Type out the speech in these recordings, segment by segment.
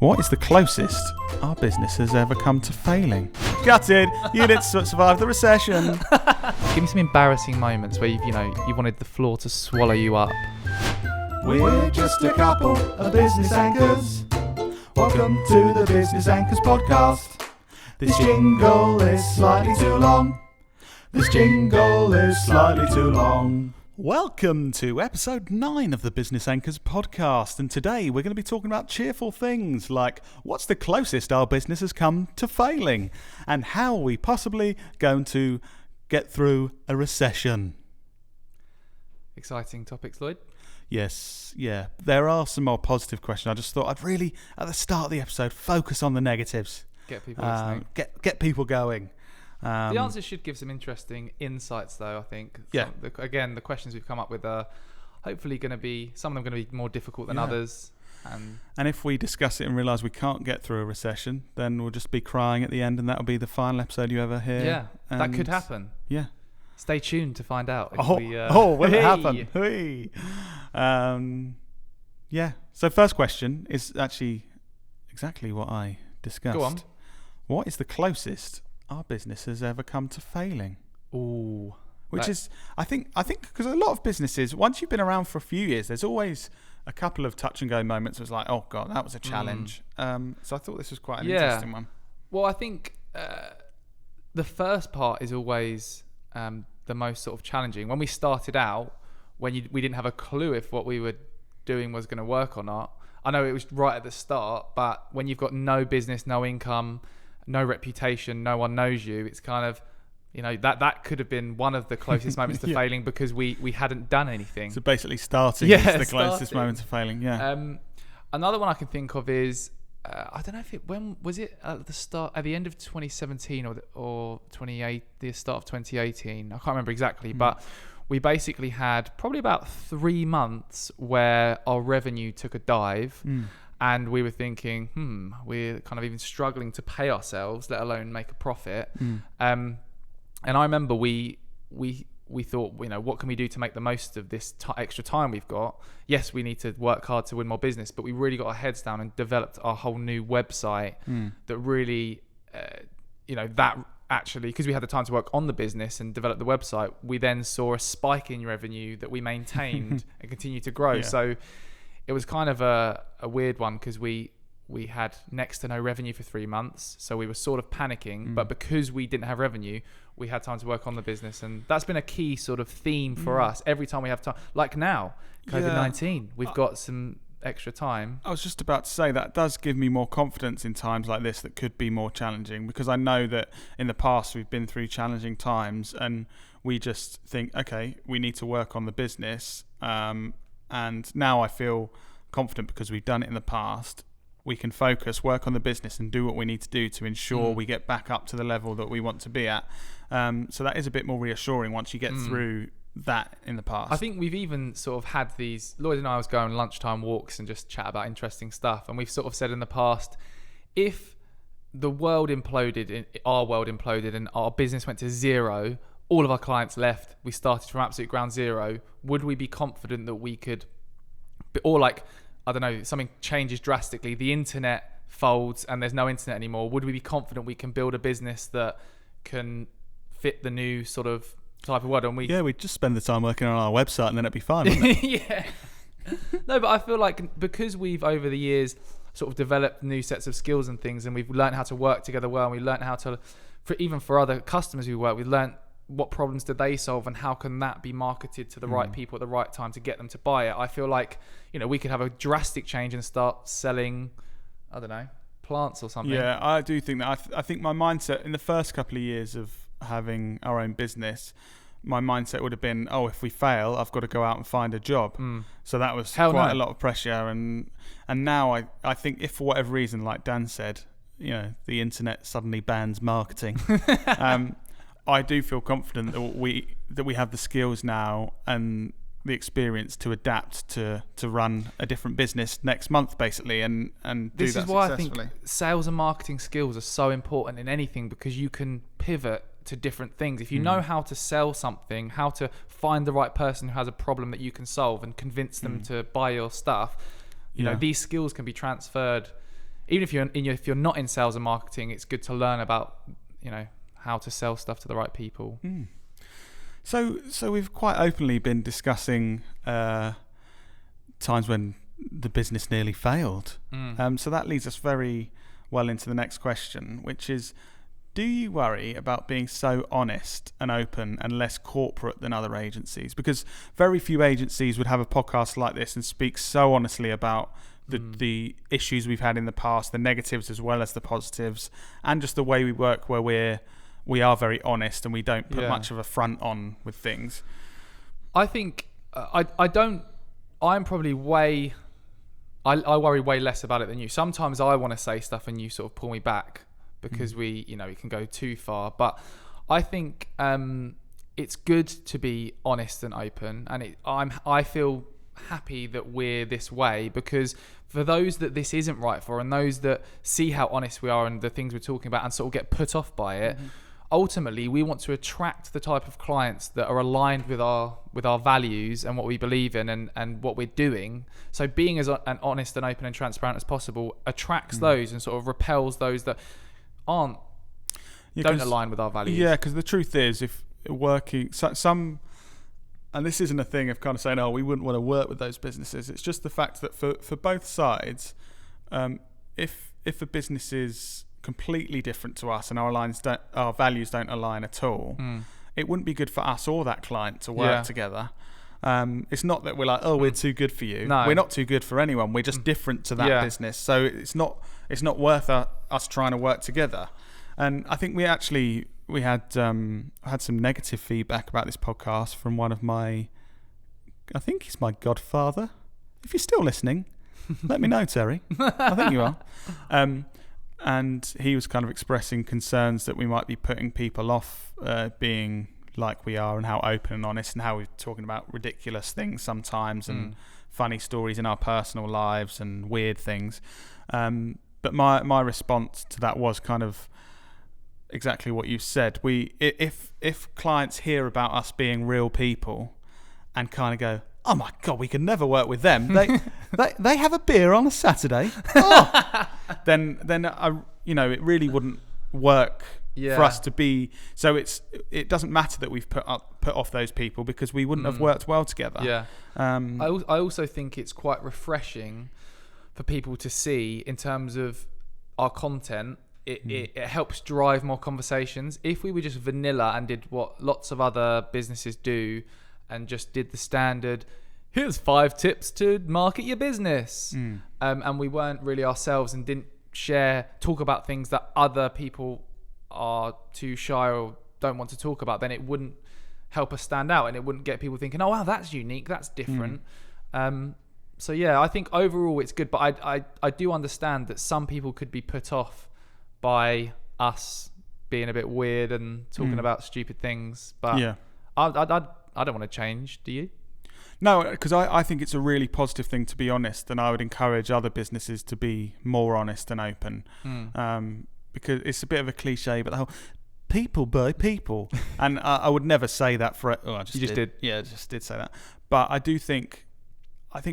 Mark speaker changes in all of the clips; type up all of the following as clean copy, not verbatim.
Speaker 1: What is the closest our business has ever come to failing? Gutted, you didn't survive the recession.
Speaker 2: Give me some embarrassing moments where you wanted the floor to swallow you up.
Speaker 1: We're just a couple of business anchors. Welcome to the Bysiness Anchors Podcast. This jingle is slightly too long. This jingle is slightly too long. Welcome to episode 9 of the Bysiness Anchors Podcast, and today we're going to be talking about cheerful things like what's the closest our business has come to failing, and how are we possibly going to get through a recession.
Speaker 2: Exciting topics, Lloyd.
Speaker 1: Yes, yeah. There are some more positive questions. I just thought I'd really, at the start of the episode, focus on the negatives.
Speaker 2: Get people listening.
Speaker 1: Get people going.
Speaker 2: The answers should give some interesting insights, though, I think.
Speaker 1: Yeah.
Speaker 2: Again, the questions we've come up with are hopefully going to be, some of them going to be more difficult than others.
Speaker 1: And if we discuss it and realise we can't get through a recession, then we'll just be crying at the end, and that'll be the final episode you ever hear.
Speaker 2: Yeah, that could happen.
Speaker 1: Yeah.
Speaker 2: Stay tuned to find out.
Speaker 1: Will it happen? Hey. Yeah. So first question is actually exactly what I discussed.
Speaker 2: Go on.
Speaker 1: What is the closest our business has ever come to failing?
Speaker 2: Ooh.
Speaker 1: I think because a lot of businesses, once you've been around for a few years, there's always a couple of touch and go moments. It's like, oh God, that was a challenge. So I thought this was quite an interesting one.
Speaker 2: Well, I think the first part is always the most sort of challenging. When we started out, we didn't have a clue if what we were doing was going to work or not. I know it was right at the start, but when you've got no business, no income, no reputation, no one knows you, it's kind of, that could have been one of the closest moments to failing because we hadn't done anything.
Speaker 1: So basically starting is the closest moment to failing,
Speaker 2: Another one I can think of is, I don't know when was it at the end of 2017 or 28, the start of 2018? I can't remember exactly, but we basically had probably about 3 months where our revenue took a dive. And we were thinking, we're kind of even struggling to pay ourselves, let alone make a profit. And I remember we thought, what can we do to make the most of this extra time we've got? Yes, we need to work hard to win more business, but we really got our heads down and developed our whole new website that really, that actually, because we had the time to work on the business and develop the website, we then saw a spike in revenue that we maintained and continued to grow. Yeah. So it was kind of a weird one because we had next to no revenue for 3 months. So we were sort of panicking, but because we didn't have revenue, we had time to work on the business. And that's been a key sort of theme for us. Every time we have time, like now, COVID-19, we've got some extra time.
Speaker 1: I was just about to say that does give me more confidence in times like this that could be more challenging, because I know that in the past we've been through challenging times and we just think, okay, we need to work on the business. And now I feel confident because we've done it in the past. We can focus, work on the business and do what we need to do to ensure we get back up to the level that we want to be at. So that is a bit more reassuring once you get through that in the past.
Speaker 2: I think we've even sort of had these, Lloyd and I was going on lunchtime walks and just chat about interesting stuff. And we've sort of said in the past, if the world imploded, our world imploded and our business went to zero, all of our clients left, we started from absolute ground zero, would we be confident that we could, or like, I don't know, something changes drastically, the internet folds and there's no internet anymore, would we be confident we can build a business that can fit the new sort of type of world? And
Speaker 1: we'd just spend the time working on our website and then it'd be fine, wouldn't it?
Speaker 2: Yeah. No, but I feel like because we've over the years sort of developed new sets of skills and things, and we've learned how to work together well, and we learned how to, even for other customers we work with, learned what problems do they solve and how can that be marketed to the right people at the right time to get them to buy it. I feel like, we could have a drastic change and start selling, I don't know, plants or something.
Speaker 1: Yeah, I do think that. I think my mindset in the first couple of years of having our own business, my mindset would have been, if we fail, I've got to go out and find a job. So that was a lot of pressure. And now I think if for whatever reason, like Dan said, the internet suddenly bans marketing. I do feel confident that we have the skills now and the experience to adapt to run a different business next month, basically, and do that successfully.
Speaker 2: This is why I think sales and marketing skills are so important in anything, because you can pivot to different things. If you know how to sell something, how to find the right person who has a problem that you can solve and convince them to buy your stuff, you know, these skills can be transferred even if you're not in sales and marketing, it's good to learn about, how to sell stuff to the right people.
Speaker 1: So we've quite openly been discussing times when the business nearly failed. So that leads us very well into the next question, which is, do you worry about being so honest and open and less corporate than other agencies? Because very few agencies would have a podcast like this and speak so honestly about the issues we've had in the past, the negatives as well as the positives, and just the way we work, where we are very honest and we don't put much of a front on with things.
Speaker 2: I think I worry way less about it than you. Sometimes I want to say stuff and you sort of pull me back because it can go too far. But I think it's good to be honest and open, and I feel happy that we're this way, because for those that this isn't right for, and those that see how honest we are and the things we're talking about and sort of get put off by it, ultimately we want to attract the type of clients that are aligned with our values and what we believe in and what we're doing. So being as honest and open and transparent as possible attracts those and sort of repels those that don't align with our values.
Speaker 1: Yeah, because the truth is, if working some, and this isn't a thing of kind of saying, oh, we wouldn't want to work with those businesses. It's just the fact that for both sides, if a business is completely different to us and our values don't align at all, it wouldn't be good for us or that client to work together. It's not that we're like, oh, we're too good for you. No. We're not too good for anyone. We're just different to that business. So it's not worth us trying to work together. And I think we had some negative feedback about this podcast from one of I think he's my godfather. If you're still listening, let me know, Terry. I think you are. And he was kind of expressing concerns that we might be putting people off being like we are, and how open and honest, and how we're talking about ridiculous things sometimes and funny stories in our personal lives and weird things. But my response to that was kind of exactly what you said. If clients hear about us being real people and kind of go, oh my God, we could never work with them. They have a beer on a Saturday. Oh. then it really wouldn't work for us to be. So it doesn't matter that we've put off those people, because we wouldn't have worked well together.
Speaker 2: Yeah. I also think it's quite refreshing for people to see, in terms of our content. It helps drive more conversations. If we were just vanilla and did what lots of other businesses do, and just did the standard, here's 5 tips to market your business, and we weren't really ourselves and didn't talk about things that other people are too shy or don't want to talk about, then it wouldn't help us stand out, and it wouldn't get people thinking, oh wow, that's unique, that's different. So yeah, I think overall it's good, but I do understand that some people could be put off by us being a bit weird and talking about stupid things. But I don't want to change. Do you?
Speaker 1: No, because I think it's a really positive thing to be honest, and I would encourage other businesses to be more honest and open. Because it's a bit of a cliche, but the whole people buy people, and I would never say that for. Oh, I just did. Yeah, I just did say that. But I think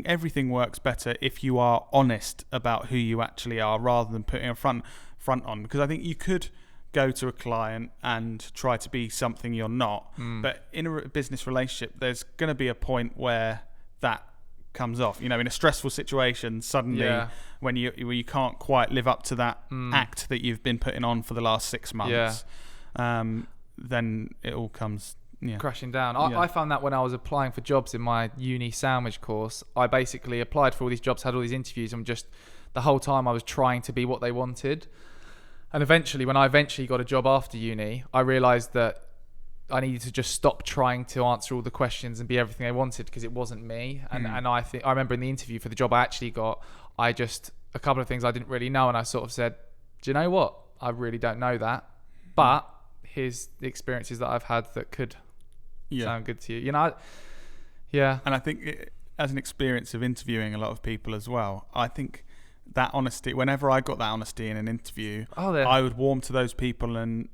Speaker 1: everything works better if you are honest about who you actually are, rather than putting a front on. Because I think you could go to a client and try to be something you're not, but in a business relationship, there's going to be a point where that comes off. In a stressful situation, suddenly when you can't quite live up to that act that you've been putting on for the last 6 months, then it all comes
Speaker 2: crashing down. I found that when I was applying for jobs in my uni sandwich course, I basically applied for all these jobs, had all these interviews, and just the whole time I was trying to be what they wanted. And eventually, when I got a job after uni, I realised that I needed to just stop trying to answer all the questions and be everything they wanted, because it wasn't me. And I remember in the interview for the job I actually got, a couple of things I didn't really know, and I sort of said, do you know what? I really don't know that, but here's the experiences that I've had that could sound good to you. And
Speaker 1: I think as an experience of interviewing a lot of people as well, I think that honesty, whenever I got that honesty in an interview, I would warm to those people and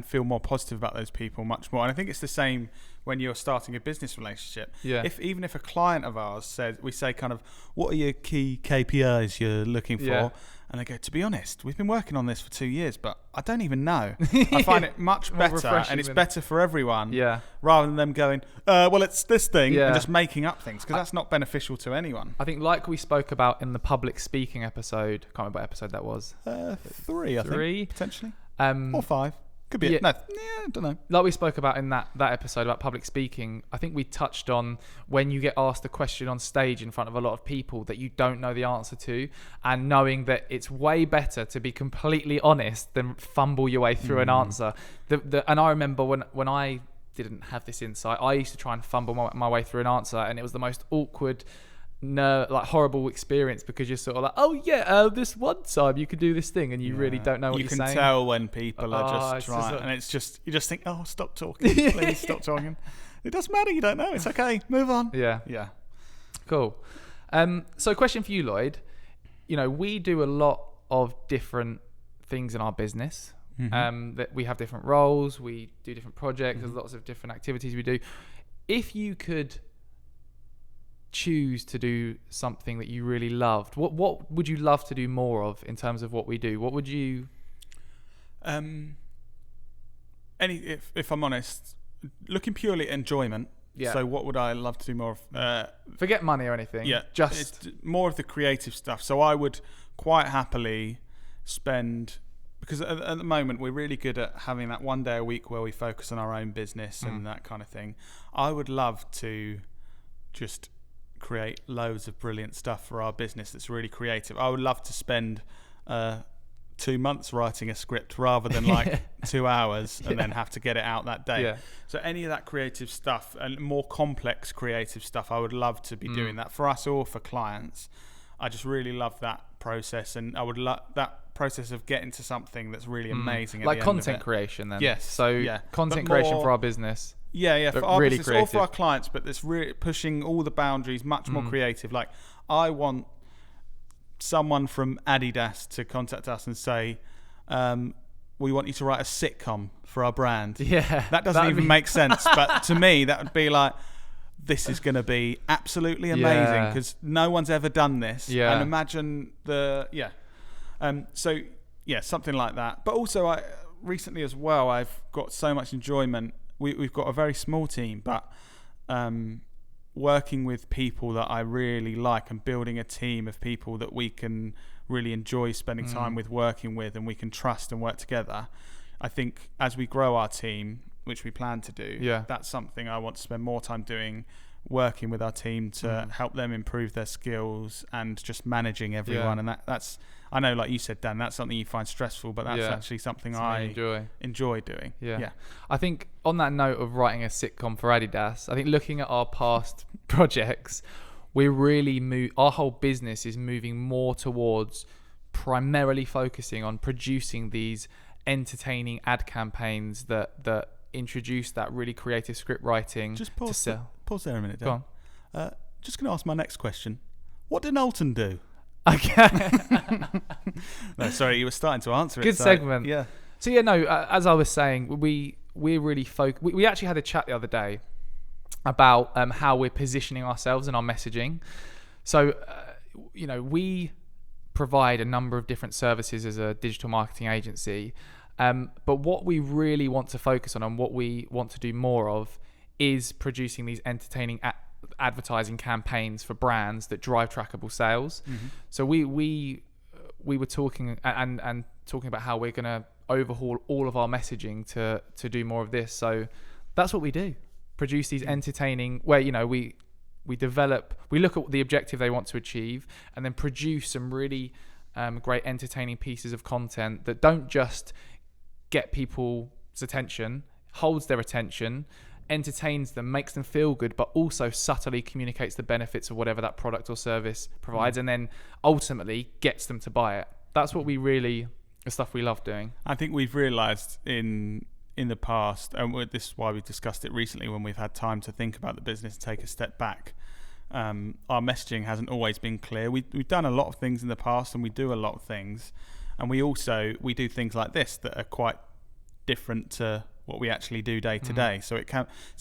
Speaker 1: feel more positive about those people much more. And I think it's the same when you're starting a business relationship. Even if a client of ours says, we say kind of, what are your key KPIs you're looking for? And they go, to be honest, we've been working on this for 2 years, but I don't even know. I find it much better, and it's better for everyone, rather than them going, well, it's this thing, and just making up things, because that's not beneficial to anyone.
Speaker 2: I think like we spoke about in the public speaking episode, I can't remember what episode that was.
Speaker 1: 3, I think, potentially. Or 5. Could be I don't know.
Speaker 2: Like we spoke about in that episode about public speaking, I think we touched on when you get asked a question on stage in front of a lot of people that you don't know the answer to, and knowing that it's way better to be completely honest than fumble your way through an answer. And I remember when I didn't have this insight, I used to try and fumble my way through an answer, and it was the most awkward, horrible experience, because you're sort of like, oh yeah, this one time you could do this thing, and you really don't know what you're saying.
Speaker 1: You can tell when people are just trying, and it's just, you just think, oh, stop talking, please stop talking. It doesn't matter, you don't know, it's okay, move on.
Speaker 2: Yeah. Cool. So question for you, Lloyd. We do a lot of different things in our business. That we have different roles, we do different projects, there's lots of different activities we do. If you could choose to do something that you really loved, what would you love to do more of in terms of what we do? What would you if I'm honest, looking purely at enjoyment, so what would I love to do more of? Forget money or anything, just
Speaker 1: it's more of the creative stuff. So I would quite happily spend, because at the moment we're really good at having that one day a week where we focus on our own business and that kind of thing. I would love to just create loads of brilliant stuff for our business that's really creative. I would love to spend 2 months writing a script rather than 2 hours and then have to get it out that day. So any of that creative stuff and more complex creative stuff, I would love to be doing that for us or for clients. I just really love that process, and I would love that process of getting to something that's really amazing.
Speaker 2: Like content creation then.
Speaker 1: Yes.
Speaker 2: So content creation for our business.
Speaker 1: For our
Speaker 2: really
Speaker 1: business
Speaker 2: creative.
Speaker 1: or for our clients, but it's really pushing all the boundaries, much more creative. Like, I want someone from Adidas to contact us and say, we want you to write a sitcom for our brand. That doesn't even make sense, but to me that would be like, this is going to be absolutely amazing, because no one's ever done this. And imagine something like that. But also recently as well, I've got so much enjoyment. We've got a very small team, but working with people that I really like and building a team of people that we can really enjoy spending time with, working with, and we can trust and work together. I think as we grow our team, which we plan to do, that's something I want to spend more time doing, working with our team to help them improve their skills and just managing everyone. And that's, I know, like you said, Dan, that's something you find stressful, but that's actually something I enjoy doing.
Speaker 2: I think on that note of writing a sitcom for Adidas, I think looking at our past projects, we're really our whole business is moving more towards primarily focusing on producing these entertaining ad campaigns that introduce that really creative script writing.
Speaker 1: Just pause there a minute, Dan. Go on. Just going to ask my next question. What did Knowlton do?
Speaker 2: Okay.
Speaker 1: No, sorry, you were starting to answer it.
Speaker 2: Good segment.
Speaker 1: Yeah.
Speaker 2: So as I was saying, we're really we actually had a chat the other day about how we're positioning ourselves in our messaging. So we provide a number of different services as a digital marketing agency, but what we really want to focus on and what we want to do more of is producing these entertaining advertising campaigns for brands that drive trackable sales. So we were talking and talking about how we're going to overhaul all of our messaging to do more of this. So that's what we do: produce these entertaining, where we look at the objective they want to achieve, and then produce some really great entertaining pieces of content that don't just get people's attention, holds their attention, entertains them, makes them feel good, but also subtly communicates the benefits of whatever that product or service provides, and then ultimately gets them to buy it. That's what the stuff we love doing.
Speaker 1: I think we've realised in the past, and this is why we discussed it recently when we've had time to think about the business and take a step back, our messaging hasn't always been clear. We've done a lot of things in the past, and we do a lot of things, and we do things like this that are quite different to what we actually do day to day. So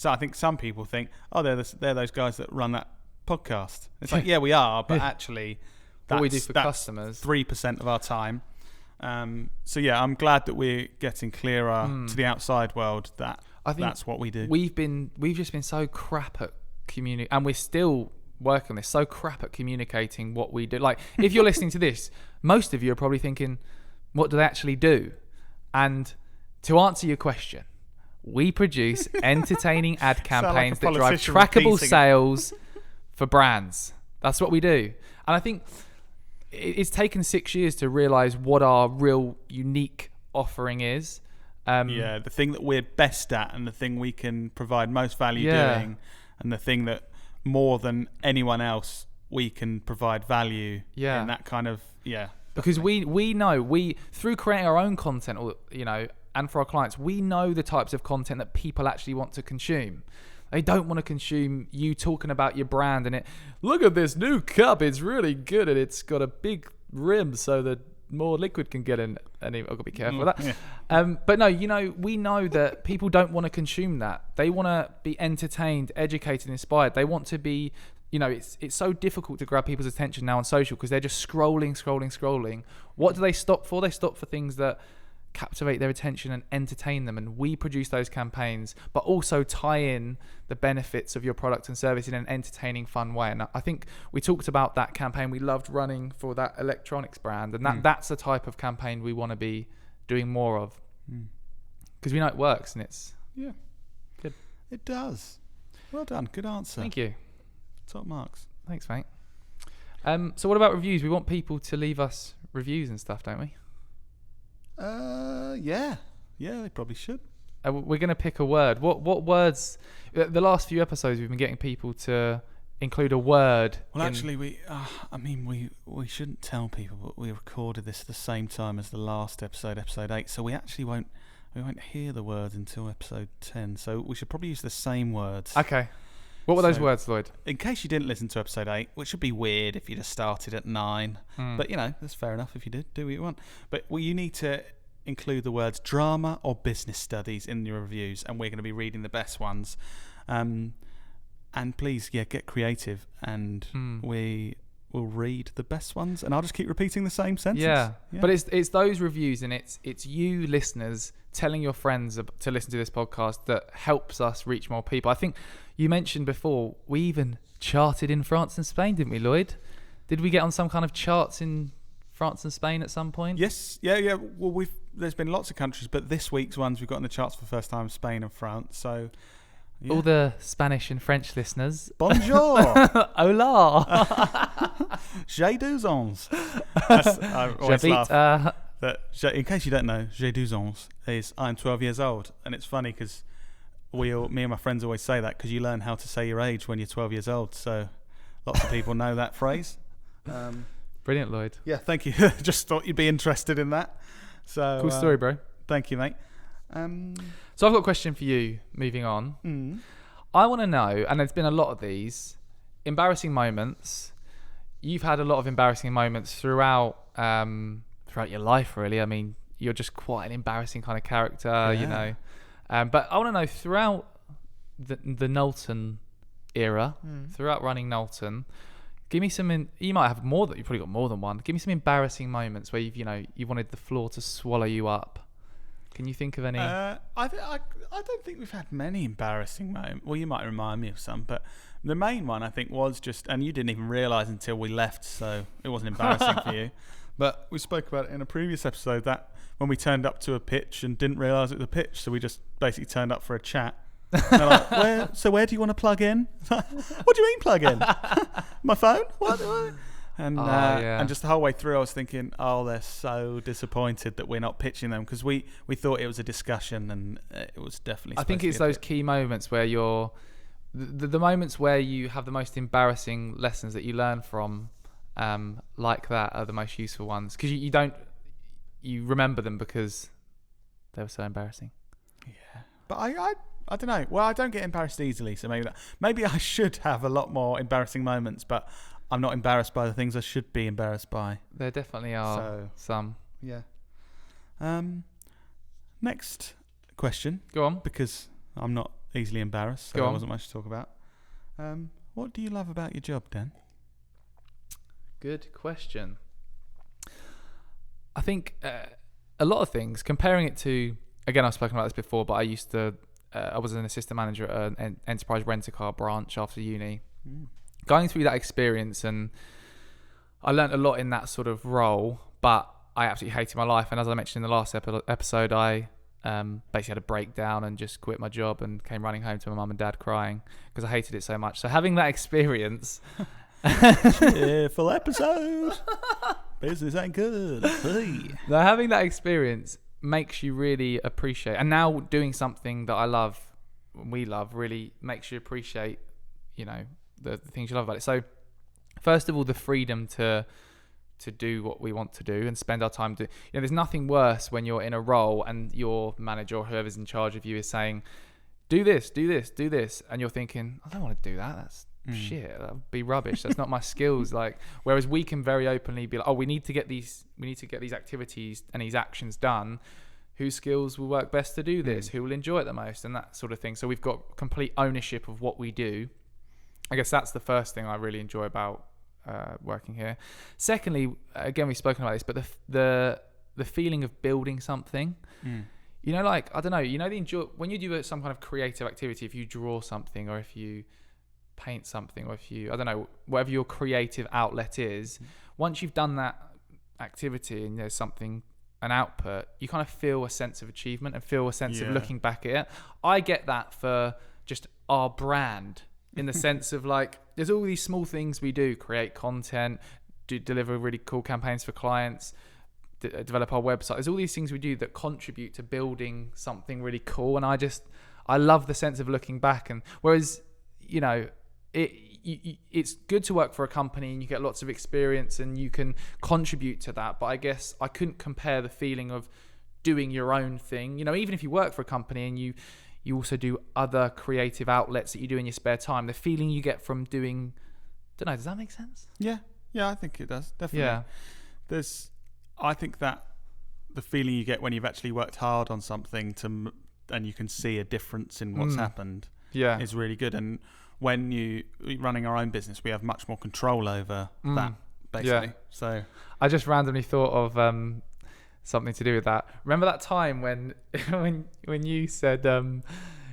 Speaker 1: I think some people think, oh, they're those guys that run that podcast. It's like, yeah, we are, but actually
Speaker 2: what we do for customers.
Speaker 1: 3% of our time. So yeah, I'm glad that we're getting clearer to the outside world that I think that's what we do.
Speaker 2: We've just been so crap at communicating, and we're still working on this. So crap at communicating what we do. Like, if you're listening to this, most of you are probably thinking, "What do they actually do?" And to answer your question, we produce entertaining ad campaigns that drive trackable sales for brands. That's what we do. And I think it's taken 6 years to realize what our real unique offering is.
Speaker 1: The thing that we're best at, and the thing we can provide most value doing, and the thing that more than anyone else we can provide value in that kind of
Speaker 2: because we know through creating our own content, or and for our clients, we know the types of content that people actually want to consume. They don't want to consume you talking about your brand and look at this new cup, it's really good and it's got a big rim so that more liquid can get in. And I've got to be careful with that. Yeah. But no, we know that people don't want to consume that. They want to be entertained, educated, inspired. They want to be, it's so difficult to grab people's attention now on social because they're just scrolling. What do they stop for? They stop for things that captivate their attention and entertain them, and we produce those campaigns but also tie in the benefits of your product and service in an entertaining, fun way. And I think we talked about that campaign we loved running for that electronics brand, and that's the type of campaign we want to be doing more of because we know it works and it's good.
Speaker 1: It does. Well done, good answer.
Speaker 2: Thank you.
Speaker 1: Top marks.
Speaker 2: Thanks, mate. So what about reviews? We want people to leave us reviews and stuff, don't we?
Speaker 1: They probably should.
Speaker 2: We're going to pick a word. What words? The last few episodes, we've been getting people to include a word.
Speaker 1: Well, actually, we shouldn't tell people, but we recorded this at the same time as the last episode 8. So we actually won't hear the words until episode 10. So we should probably use the same words.
Speaker 2: Okay. What were those words, Lloyd?
Speaker 1: In case you didn't listen to episode 8, which would be weird if you just started at 9. But, that's fair enough if you did. Do what you want. But you need to include the words drama or business studies in your reviews, and we're going to be reading the best ones. And please, get creative, and we will read the best ones, and I'll just keep repeating the same sentence.
Speaker 2: Yeah. But it's those reviews, and it's you listeners telling your friends to listen to this podcast that helps us reach more people. I think you mentioned before we even charted in France and Spain, didn't we, Lloyd? Did we get on some kind of charts in France and Spain at some point?
Speaker 1: Yes. Yeah. Well, there's been lots of countries, but this week's ones we've got on the charts for the first time: Spain and France. So. Yeah.
Speaker 2: All the Spanish and French listeners.
Speaker 1: Bonjour.
Speaker 2: Hola.
Speaker 1: J'ai 12 ans. I always laugh that, in case you don't know, J'ai 12 ans is I'm 12 years old. And it's funny because me and my friends always say that because you learn how to say your age when you're 12 years old. So lots of people know that phrase.
Speaker 2: Brilliant, Lloyd.
Speaker 1: Yeah, thank you. Just thought you'd be interested in that. So
Speaker 2: cool story, bro.
Speaker 1: Thank you, mate.
Speaker 2: So I've got a question for you, moving on. I want to know, and there's been a lot of these, embarrassing moments. You've had a lot of embarrassing moments throughout your life, really. I mean, you're just quite an embarrassing kind of character, But I want to know, throughout the Knowlton era, throughout running Knowlton, give me some. You might have more. You've probably got more than one. Give me some embarrassing moments where you wanted the floor to swallow you up. Can you think of any?
Speaker 1: I don't think we've had many embarrassing moments. Well, you might remind me of some, but the main one I think was just, and you didn't even realise until we left, so it wasn't embarrassing for you. But we spoke about it in a previous episode, that when we turned up to a pitch and didn't realise it was a pitch, so we just basically turned up for a chat. And like, where do you want to plug in? What do you mean plug in? My phone? What? And just the whole way through I was thinking, they're so disappointed that we're not pitching them, because we thought it was a discussion, and it was definitely
Speaker 2: I think it's those key moments where you're the moments where you have the most embarrassing lessons that you learn from, like that, are the most useful ones, because you remember them because they were so embarrassing.
Speaker 1: Yeah, but I don't know. Well, I don't get embarrassed easily, so maybe I should have a lot more embarrassing moments, but I'm not embarrassed by the things I should be embarrassed by.
Speaker 2: There definitely are some.
Speaker 1: Yeah. Next question.
Speaker 2: Go on.
Speaker 1: Because I'm not easily embarrassed, so there wasn't much to talk about. What do you love about your job, Dan?
Speaker 2: Good question. I think a lot of things, comparing it to, again, I've spoken about this before, but I was an assistant manager at an enterprise rent-a-car branch after uni. Going through that experience, and I learned a lot in that sort of role, but I absolutely hated my life. And as I mentioned in the last episode, I basically had a breakdown and just quit my job and came running home to my mum and dad crying because I hated it so much. So having that experience...
Speaker 1: Cheerful episode. Business ain't good. Hey.
Speaker 2: Now, having that experience makes you really appreciate, and now doing something that I love, we love, really makes you appreciate, the things you love about it. So first of all, the freedom to do what we want to do and spend our time doing. There's nothing worse when you're in a role and your manager or whoever's in charge of you is saying, do this, do this, do this, and you're thinking, I don't want to do that. That's shit. That would be rubbish. That's not my skills. Whereas we can very openly be like, oh, we need to get these activities and these actions done. Whose skills will work best to do this? Who will enjoy it the most? And that sort of thing. So we've got complete ownership of what we do. I guess that's the first thing I really enjoy about working here. Secondly, again, we've spoken about this, but the feeling of building something. I don't know. When you do some kind of creative activity, if you draw something or if you paint something or if you, I don't know, whatever your creative outlet is, once you've done that activity and there's something, an output, you kind of feel a sense of achievement and feel a sense of looking back at it. I get that for just our brand in the sense of there's all these small things we do, create content, deliver really cool campaigns for clients, develop our website. There's all these things we do that contribute to building something really cool. And I love the sense of looking back. And whereas, it's good to work for a company and you get lots of experience and you can contribute to that. But I guess I couldn't compare the feeling of doing your own thing. Even if you work for a company and you also do other creative outlets that you do in your spare time, the feeling you get from doing, don't know, does that make sense?
Speaker 1: Yeah, I think it does, definitely.
Speaker 2: Yeah.
Speaker 1: I think that the feeling you get when you've actually worked hard on something and you can see a difference in what's happened is really good. And when you're running our own business, we have much more control over that, basically. Yeah. So
Speaker 2: I just randomly thought of something to do with that. Remember that time when you said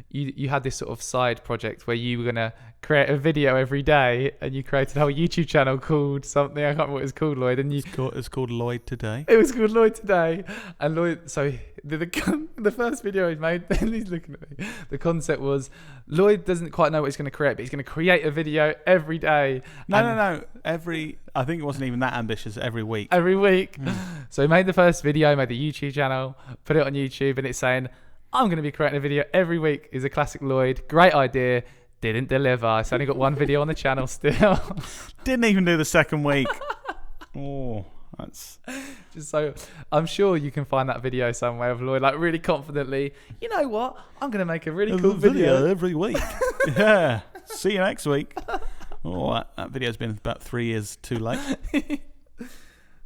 Speaker 2: you had this sort of side project where you were going to create a video every day and you created a whole YouTube channel called something, I can't remember what it was called, Lloyd. And
Speaker 1: it's called Lloyd Today.
Speaker 2: It was called Lloyd Today. And Lloyd, so the first video he made, then he's looking at me, the concept was Lloyd doesn't quite know what he's going to create, but he's going to create a video every day.
Speaker 1: No. I think it wasn't even that ambitious. Every week.
Speaker 2: So he made the first video, made the YouTube channel, put it on YouTube, and it's saying, I'm going to be creating a video every week. Is a classic Lloyd. Great idea. Didn't deliver. It's only got one video on the channel still.
Speaker 1: Didn't even do the second week. Oh, that's
Speaker 2: just so. I'm sure you can find that video somewhere of Lloyd, really confidently. You know what? I'm going to make a really cool video
Speaker 1: every week. Yeah. See you next week. Oh, that video's been about 3 years too late.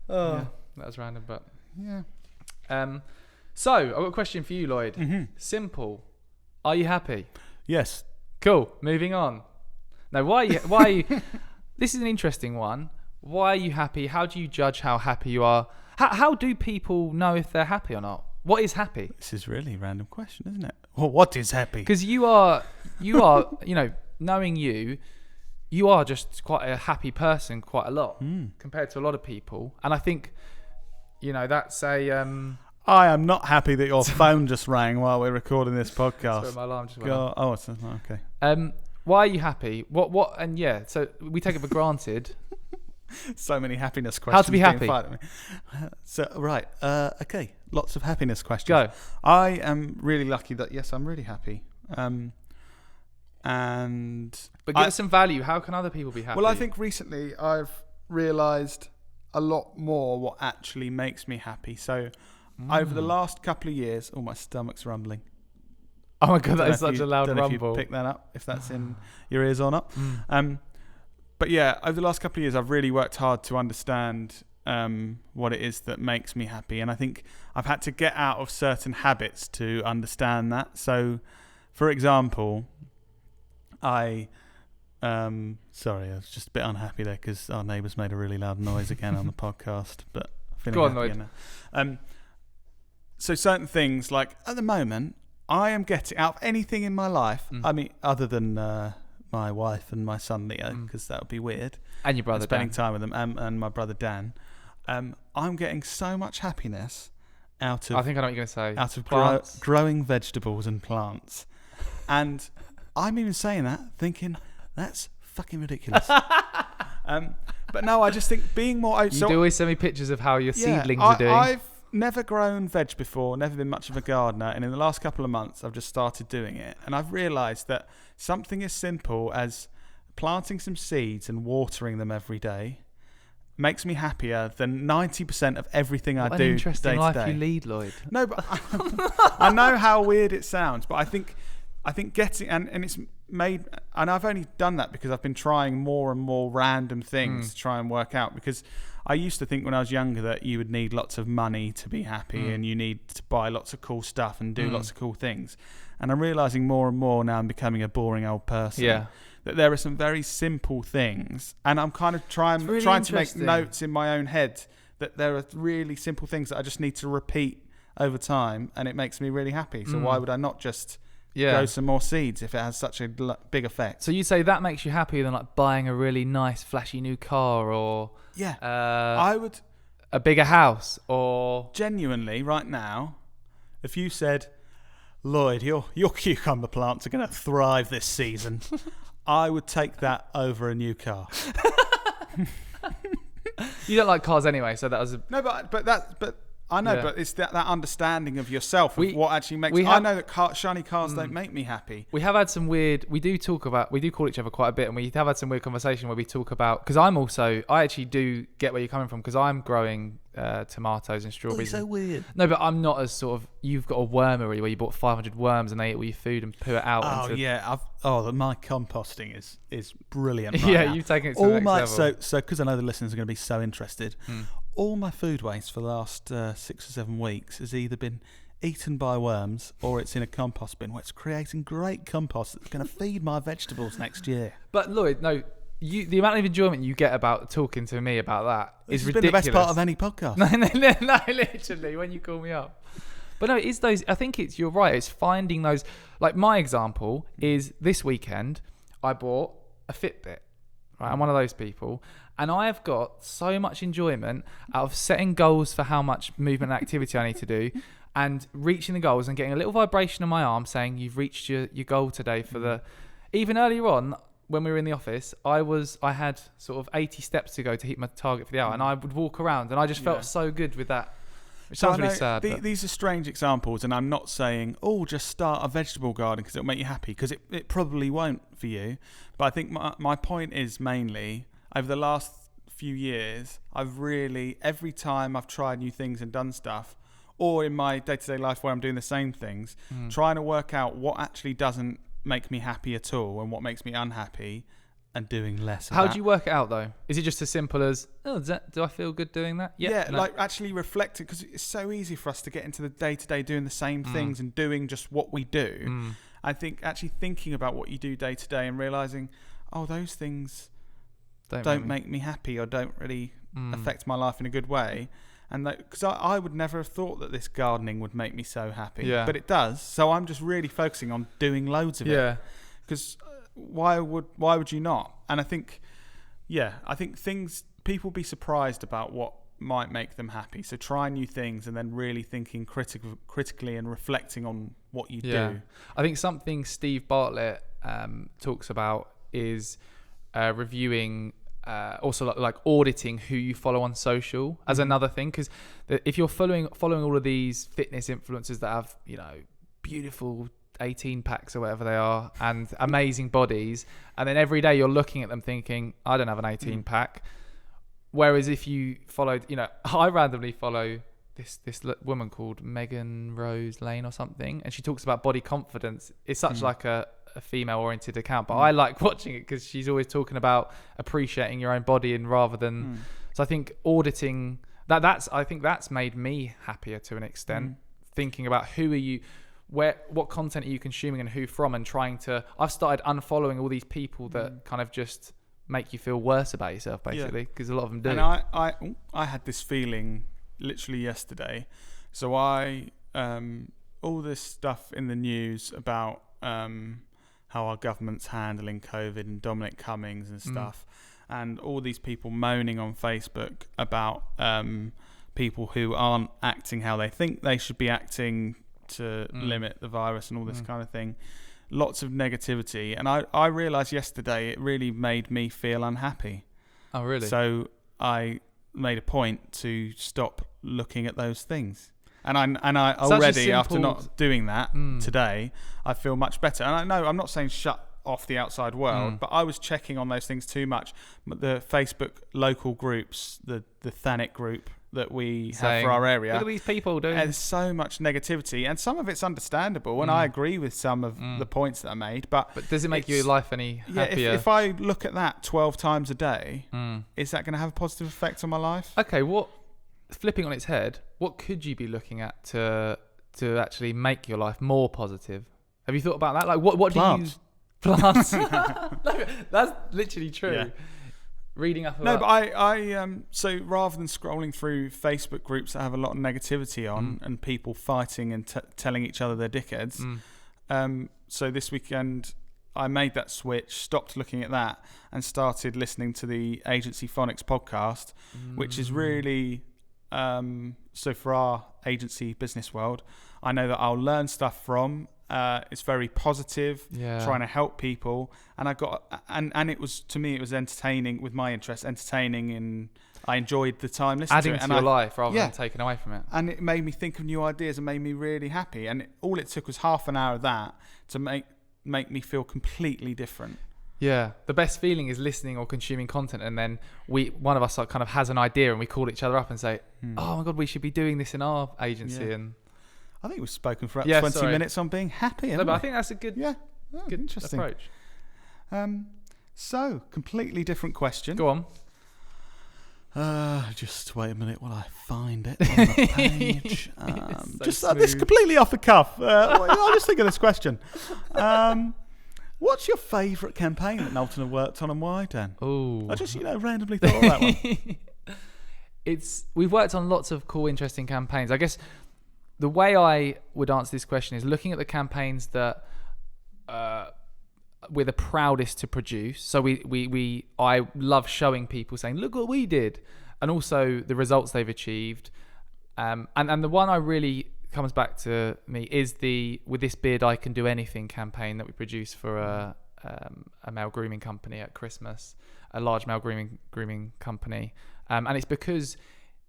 Speaker 2: That was random, but yeah. So I've got a question for you, Lloyd.
Speaker 1: Mm-hmm.
Speaker 2: Simple. Are you happy?
Speaker 1: Yes.
Speaker 2: Cool. Moving on. Now, why are you? This is an interesting one. Why are you happy? How do you judge how happy you are? How do people know if they're happy or not? What is happy?
Speaker 1: This is really a random question, isn't it? Well, what is happy?
Speaker 2: Because you are, knowing you are just quite a happy person quite a lot compared to a lot of people. And I think, that's a...
Speaker 1: I am not happy that your phone just rang while we're recording this podcast.
Speaker 2: Sorry, my alarm just went off.
Speaker 1: Okay.
Speaker 2: Why are you happy? What? And so we take it for granted.
Speaker 1: So many happiness questions.
Speaker 2: How to be happy?
Speaker 1: So right. Okay. Lots of happiness questions.
Speaker 2: Go.
Speaker 1: I am really lucky that I'm really happy. But
Speaker 2: give us some value. How can other people be happy?
Speaker 1: Well, I think recently I've realised a lot more what actually makes me happy. So over the last couple of years, my stomach's rumbling.
Speaker 2: Oh my God, that is such a loud rumble.
Speaker 1: If you pick that up, if that's in your ears or not. But yeah, over the last couple of years, I've really worked hard to understand what it is that makes me happy. And I think I've had to get out of certain habits to understand that. So, for example, I Sorry, I was just a bit unhappy there because our neighbours made a really loud noise again on the podcast. But feeling
Speaker 2: Go on,
Speaker 1: happier
Speaker 2: Lloyd.
Speaker 1: now. So certain things, like at the moment, I am getting out of anything in my life. I mean, other than my wife and my son Leo, because that would be weird.
Speaker 2: And your brother
Speaker 1: spending
Speaker 2: Dan.
Speaker 1: time with them, and my brother Dan. I'm getting so much happiness out of.
Speaker 2: I think I know what you're going to say.
Speaker 1: Out of
Speaker 2: Plants.
Speaker 1: growing vegetables and plants, and I'm even saying that, thinking that's fucking ridiculous. But no, I just think being more.
Speaker 2: You do always send me pictures of how your seedlings are doing.
Speaker 1: I've never grown veg before, never been much of a gardener, and in the last couple of months, I've just started doing it, and I've realised that something as simple as planting some seeds and watering them every day makes me happier than 90% of everything I do day to day.
Speaker 2: What an interesting life you lead, Lloyd.
Speaker 1: No, but I know how weird it sounds, but I think getting and it's made, and I've only done that because I've been trying more and more random things to try and work out, because I used to think when I was younger that you would need lots of money to be happy and you need to buy lots of cool stuff and do lots of cool things, and I'm realizing more and more now I'm becoming a boring old person. That there are some very simple things, and I'm kind of trying to make notes in my own head that there are really simple things that I just need to repeat over time, and it makes me really happy. So why would I not just grow some more seeds if it has such a big effect?
Speaker 2: So you say that makes you happier than like buying a really nice flashy new car, or
Speaker 1: I would
Speaker 2: a bigger house, or
Speaker 1: genuinely right now, if you said, Lloyd, your cucumber plants are going to thrive this season, I would take that over a new car.
Speaker 2: You don't like cars anyway, so that was
Speaker 1: but I know, but it's that understanding of yourself, of what actually makes. I know that shiny cars don't make me happy.
Speaker 2: We have had some weird. We do call each other quite a bit, and we have had some weird conversation where we talk about, because I actually do get where you're coming from, because I'm growing tomatoes and strawberries.
Speaker 1: Oh, so weird.
Speaker 2: No, but I'm not as sort of. You've got a wormery where you bought 500 worms and they eat all your food and poo it out.
Speaker 1: My composting is brilliant. Right now.
Speaker 2: You've taken it to the next level.
Speaker 1: So because I know the listeners are going to be so interested. All my food waste for the last 6 or 7 weeks has either been eaten by worms or it's in a compost bin, where it's creating great compost that's going to feed my vegetables next year.
Speaker 2: But Lloyd, no, the amount of enjoyment you get about talking to me about that is ridiculous.
Speaker 1: It's been the best part of any podcast.
Speaker 2: No, literally, when you call me up. But no, it's those. I think you're right. It's finding those. Like my example is this weekend, I bought a Fitbit. Right, I'm one of those people. And I have got so much enjoyment out of setting goals for how much movement and activity I need to do, and reaching the goals and getting a little vibration on my arm saying you've reached your goal today for the. Even earlier on, when we were in the office, I had sort of 80 steps to go to hit my target for the hour, and I would walk around, and I just felt so good with that. Which sounds really sad.
Speaker 1: These are strange examples, and I'm not saying, just start a vegetable garden because it'll make you happy, because it probably won't for you. But I think my point is mainly, over the last few years, I've really, every time I've tried new things and done stuff, or in my day-to-day life where I'm doing the same things, trying to work out what actually doesn't make me happy at all and what makes me unhappy, and doing less of
Speaker 2: How
Speaker 1: that.
Speaker 2: do you work it out, though? Is it just as simple as, do I feel good doing that?
Speaker 1: Yeah, like actually reflecting, because it's so easy for us to get into the day-to-day doing the same things and doing just what we do. I think actually thinking about what you do day-to-day and realising, those things don't make me happy or don't really affect my life in a good way. And because I would never have thought that this gardening would make me so happy, but it does. So I'm just really focusing on doing loads of it. Because why would you not? And I think people be surprised about what might make them happy. So try new things and then really thinking critically and reflecting on what you do.
Speaker 2: I think something Steve Bartlett talks about is reviewing, also like auditing who you follow on social as another thing, because if you're following all of these fitness influencers that have beautiful 18 packs or whatever they are and amazing bodies, and then every day you're looking at them thinking, I don't have an 18 pack. Whereas if you followed, I randomly follow this woman called Megan Rose Lane or something, and she talks about body confidence. It's such like a female oriented account, but I like watching it because she's always talking about appreciating your own body, and rather than so I think auditing that's made me happier to an extent, thinking about what content are you consuming and who from, and I've started unfollowing all these people that kind of just make you feel worse about yourself, basically, because a lot of them do.
Speaker 1: And I had this feeling literally yesterday. So all this stuff in the news about how our government's handling COVID and Dominic Cummings and stuff, and all these people moaning on Facebook about people who aren't acting how they think they should be acting to limit the virus and all this kind of thing. Lots of negativity, and I realised yesterday it really made me feel unhappy.
Speaker 2: Oh, really?
Speaker 1: So I made a point to stop looking at those things, and I already, after not doing that today, I feel much better. And I know I'm not saying shut off the outside world, but I was checking on those things too much. The Facebook local groups, the Thanet group that we have for our area.
Speaker 2: Look at these people doing.
Speaker 1: There's so much negativity, and some of it's understandable, and I agree with some of the points that are made. But
Speaker 2: does it make your life any happier?
Speaker 1: If I look at that 12 times a day, is that going to have a positive effect on my life?
Speaker 2: Okay, flipping on its head, what could you be looking at to actually make your life more positive? Have you thought about that? Like, what
Speaker 1: Plants.
Speaker 2: do you... Plants. No, that's literally true. Yeah. Reading up about...
Speaker 1: No, but I so rather than scrolling through Facebook groups that have a lot of negativity on and people fighting and telling each other they're dickheads, so this weekend I made that switch, stopped looking at that, and started listening to the Agency Phonics podcast, which is really so for our agency business world, I know that I'll learn stuff from. It's very positive, trying to help people, and I got and it was, to me, it was entertaining with my interest, entertaining, and I enjoyed the time listening to it.
Speaker 2: Adding to your life rather than taking away from it.
Speaker 1: And it made me think of new ideas and made me really happy. And all it took was half an hour of that to make me feel completely different.
Speaker 2: Yeah, the best feeling is listening or consuming content, and then one of us kind of has an idea, and we call each other up and say, "Oh my God, we should be doing this in our agency." And
Speaker 1: I think we've spoken for about 20 minutes on being happy.
Speaker 2: No, but I think that's a good, good
Speaker 1: interesting
Speaker 2: approach.
Speaker 1: So, completely different question.
Speaker 2: Go on.
Speaker 1: Just wait a minute while I find it on the page.
Speaker 2: This
Speaker 1: completely off the cuff. I'll just think of this question. What's your favourite campaign that Knowlton have worked on, and why, Dan?
Speaker 2: Oh,
Speaker 1: I just randomly thought of that one.
Speaker 2: We've worked on lots of cool, interesting campaigns. I guess the way I would answer this question is looking at the campaigns that we're the proudest to produce. So I love showing people, saying, "Look what we did," and also the results they've achieved. And the one I really comes back to me is the "With this beard I can do anything" campaign that we produced for a male grooming company at Christmas, a large male grooming company, and it's because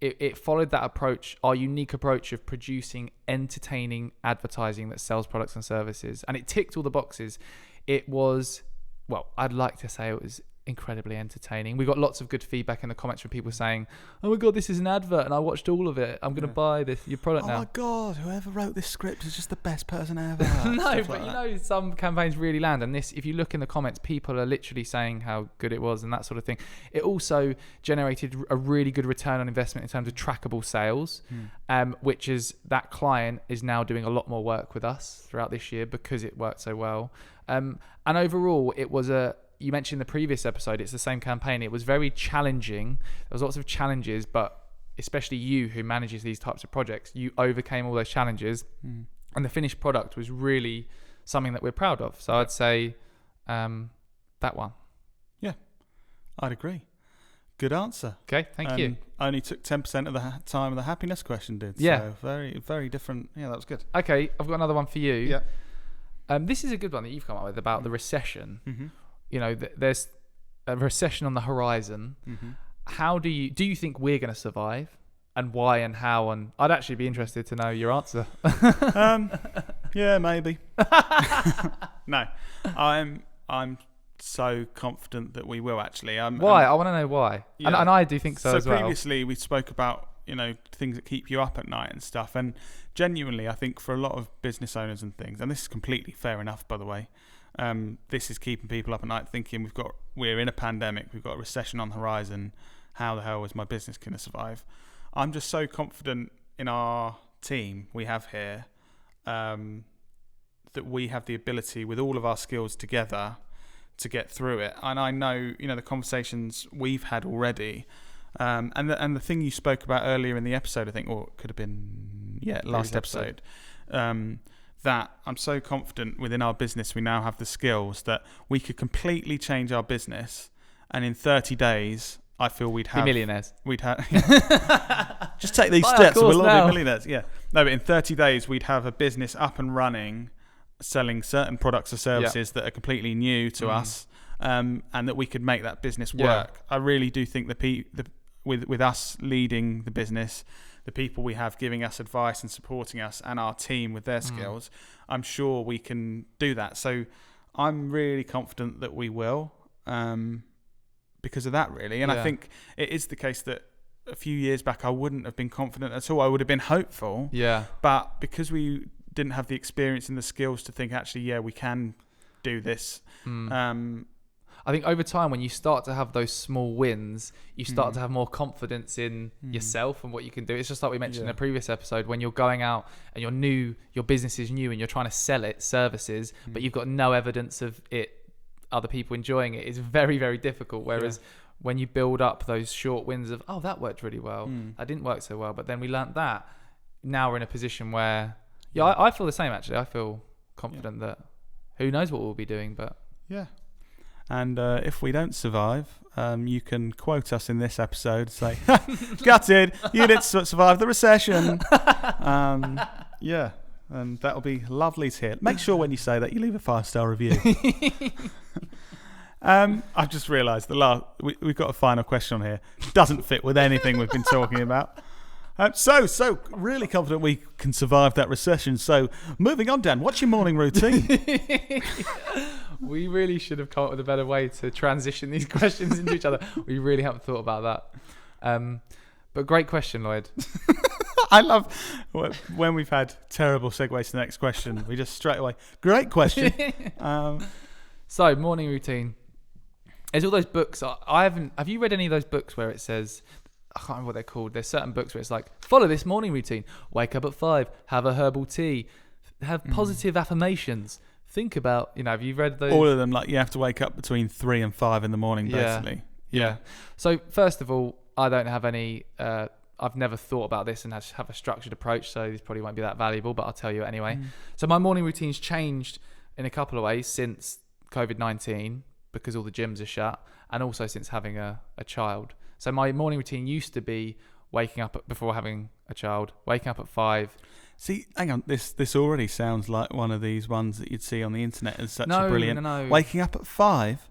Speaker 2: it followed that approach, our unique approach of producing entertaining advertising that sells products and services, and it ticked all the boxes. It was, well, I'd like to say it was incredibly entertaining. We got lots of good feedback in the comments from people saying, "Oh my God, this is an advert and I watched all of it. I'm going to buy your product now."
Speaker 1: Oh my God, whoever wrote this script is just the best person ever.
Speaker 2: No, but you know, some campaigns really land, and this, if you look in the comments, people are literally saying how good it was and that sort of thing. It also generated a really good return on investment in terms of trackable sales, which is that client is now doing a lot more work with us throughout this year because it worked so well. And overall, it was you mentioned in the previous episode, it's the same campaign. It was very challenging. There was lots of challenges, but especially you who manages these types of projects, you overcame all those challenges, and the finished product was really something that we're proud of. So I'd say that one. Yeah,
Speaker 1: I'd agree. Good answer.
Speaker 2: Okay, thank you.
Speaker 1: Only took 10% of the time of the happiness question did.
Speaker 2: Yeah.
Speaker 1: So very, very different. Yeah, that was good.
Speaker 2: Okay, I've got another one for you.
Speaker 1: Yeah.
Speaker 2: This is a good one that you've come up with about the recession.
Speaker 1: Mm-hmm.
Speaker 2: You know, there's a recession on the horizon.
Speaker 1: Mm-hmm.
Speaker 2: How do you think we're going to survive, and why and how? And I'd actually be interested to know your answer.
Speaker 1: Yeah, maybe. No, I'm so confident that we will actually.
Speaker 2: Why? I want to know why. Yeah. And I do think so as well.
Speaker 1: So previously we spoke about, things that keep you up at night and stuff. And genuinely, I think for a lot of business owners and things, and this is completely fair enough, by the way, this is keeping people up at night thinking we're in a pandemic, we've got a recession on the horizon. How the hell is my business going to survive? I'm just so confident in our team we have here, that we have the ability with all of our skills together to get through it. And I know, the conversations we've had already, and the thing you spoke about earlier in the episode, I think, or it could have been, last episode, that I'm so confident within our business we now have the skills that we could completely change our business, and in 30 days I feel we'd have...
Speaker 2: Be millionaires.
Speaker 1: We'd have... Just take these steps and we'll all be millionaires. Yeah. No, but in 30 days we'd have a business up and running, selling certain products or services that are completely new to us, and that we could make that business work. I really do think with us leading the business, the people we have giving us advice and supporting us, and our team with their skills, I'm sure we can do that. So I'm really confident that we will, because of that, really. And I think it is the case that a few years back I wouldn't have been confident at all. I would have been hopeful. Yeah. But because we didn't have the experience and the skills to think, actually, we can do this.
Speaker 2: I think over time, when you start to have those small wins, you start to have more confidence in yourself and what you can do. It's just like we mentioned in a previous episode, when you're going out and you're new, your business is new and you're trying to sell it, services, but you've got no evidence of it, other people enjoying it. It's very, very difficult. Whereas when you build up those short wins of, oh, that worked really well. That didn't work so well, but then we learnt that. Now we're in a position where, I feel the same, actually. I feel confident that who knows what we'll be doing, but... Yeah.
Speaker 1: And if we don't survive, you can quote us in this episode, say, gutted, you didn't survive the recession. And that'll be lovely to hear. Make sure when you say that, you leave a 5-star review. I've just realised we've got a final question on here. Doesn't fit with anything we've been talking about. So really confident we can survive that recession. So moving on, Dan, what's your morning routine?
Speaker 2: We really should have come up with a better way to transition these questions into each other. We really haven't thought about that. But great question, Lloyd.
Speaker 1: I love when we've had terrible segues to the next question. We just straight away, great question.
Speaker 2: So morning routine. There's all those books. Have you read any of those books where it says, I can't remember what they're called. There's certain books where it's like, follow this morning routine. Wake up at 5, have a herbal tea, have positive affirmations. Think about, have you read those?
Speaker 1: All of them, like you have to wake up between 3 and 5 in the morning, basically.
Speaker 2: Yeah. So first of all, I don't have any, I've never thought about this and have a structured approach, so this probably won't be that valuable, but I'll tell you anyway. So my morning routine's changed in a couple of ways since COVID-19, because all the gyms are shut, and also since having a child. So my morning routine used to be waking up before having a child, waking up at 5.
Speaker 1: See, hang on, this already sounds like one of these ones that you'd see on the internet as such a brilliant... No. Waking up at 5?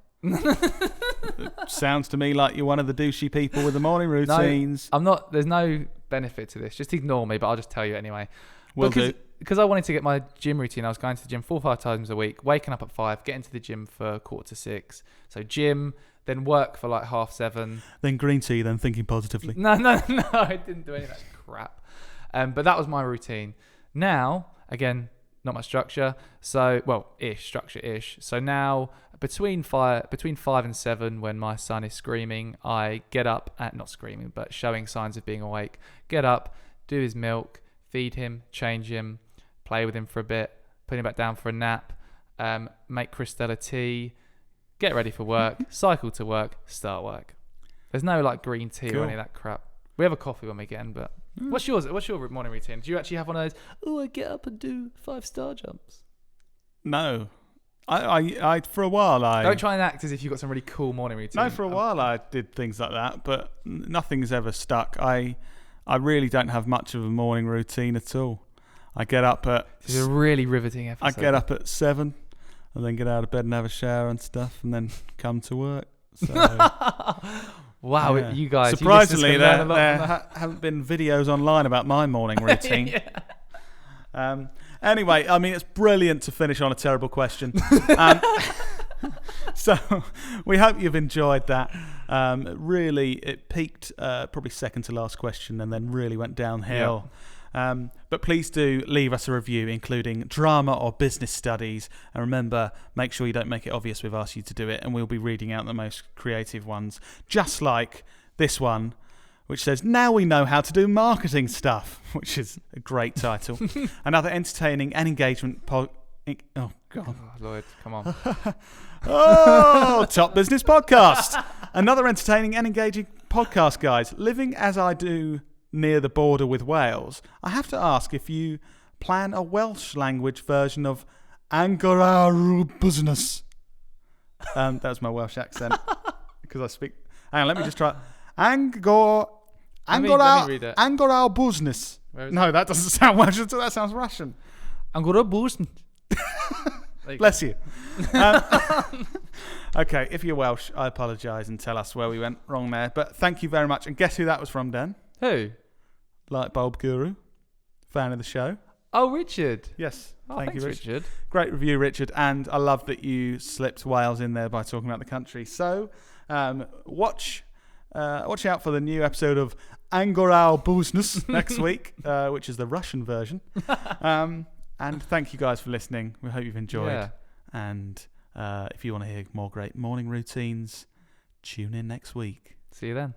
Speaker 1: Sounds to me like you're one of the douchey people with the morning routines.
Speaker 2: No, I'm not. There's no benefit to this. Just ignore me, but I'll just tell you anyway. Because I wanted to get my gym routine. I was going to the gym 4 or 5 times a week, waking up at 5, getting to the gym for 5:45. So gym, then work for like 7:30.
Speaker 1: Then green tea, then thinking positively.
Speaker 2: No, I didn't do any of that crap. But that was my routine. Now, again, not much structure. So, structure-ish. So now, between 5 and 7, when my son is screaming, I get up, not screaming, but showing signs of being awake. Get up, do his milk, feed him, change him, play with him for a bit, put him back down for a nap, make Christella tea, get ready for work, cycle to work, start work. There's no like green tea or any of that crap. We have a coffee when we get in, but what's yours? What's your morning routine? Do you actually have one of those, I get up and do 5-star jumps?
Speaker 1: No. I for a while
Speaker 2: don't try and act as if you've got some really cool morning routine.
Speaker 1: No, for a while I did things like that, but nothing's ever stuck. I really don't have much of a morning routine at all. I get up at...
Speaker 2: This is a really riveting episode.
Speaker 1: I get up at 7 and then get out of bed and have a shower and stuff and then come to work. So,
Speaker 2: wow, you guys...
Speaker 1: Surprisingly, there haven't been videos online about my morning routine. Anyway, I mean, it's brilliant to finish on a terrible question. So we hope you've enjoyed that. Really, it peaked probably second to last question and then really went downhill. But please do leave us a review, including drama or business studies. And remember, make sure you don't make it obvious we've asked you to do it, and we'll be reading out the most creative ones. Just like this one, which says, Now We Know How to Do Marketing Stuff, which is a great title. Another entertaining and engaging Oh, God.
Speaker 2: Oh, Lloyd, come on.
Speaker 1: Oh, Top Business Podcast. Another entertaining and engaging podcast, guys. Living as I do near the border with Wales, I have to ask if you plan a Welsh language version of Anchors Business. That was my Welsh accent because I speak. Hang on, let me just try. Angor Business. No, that doesn't sound Welsh. That sounds Russian.
Speaker 2: Angora Business.
Speaker 1: Bless you. Okay, if you're Welsh, I apologise and tell us where we went wrong there. But thank you very much. And guess who that was from, Dan?
Speaker 2: Who?
Speaker 1: Light Bulb Guru, fan of the show.
Speaker 2: Oh, Richard.
Speaker 1: Yes.
Speaker 2: Thank you, Richard.
Speaker 1: Great review, Richard. And I love that you slipped Wales in there by talking about the country. So watch out for the new episode of Anchors Business next week, which is the Russian version. And thank you guys for listening. We hope you've enjoyed.
Speaker 2: Yeah.
Speaker 1: And if you want to hear more great morning routines, tune in next week.
Speaker 2: See you then.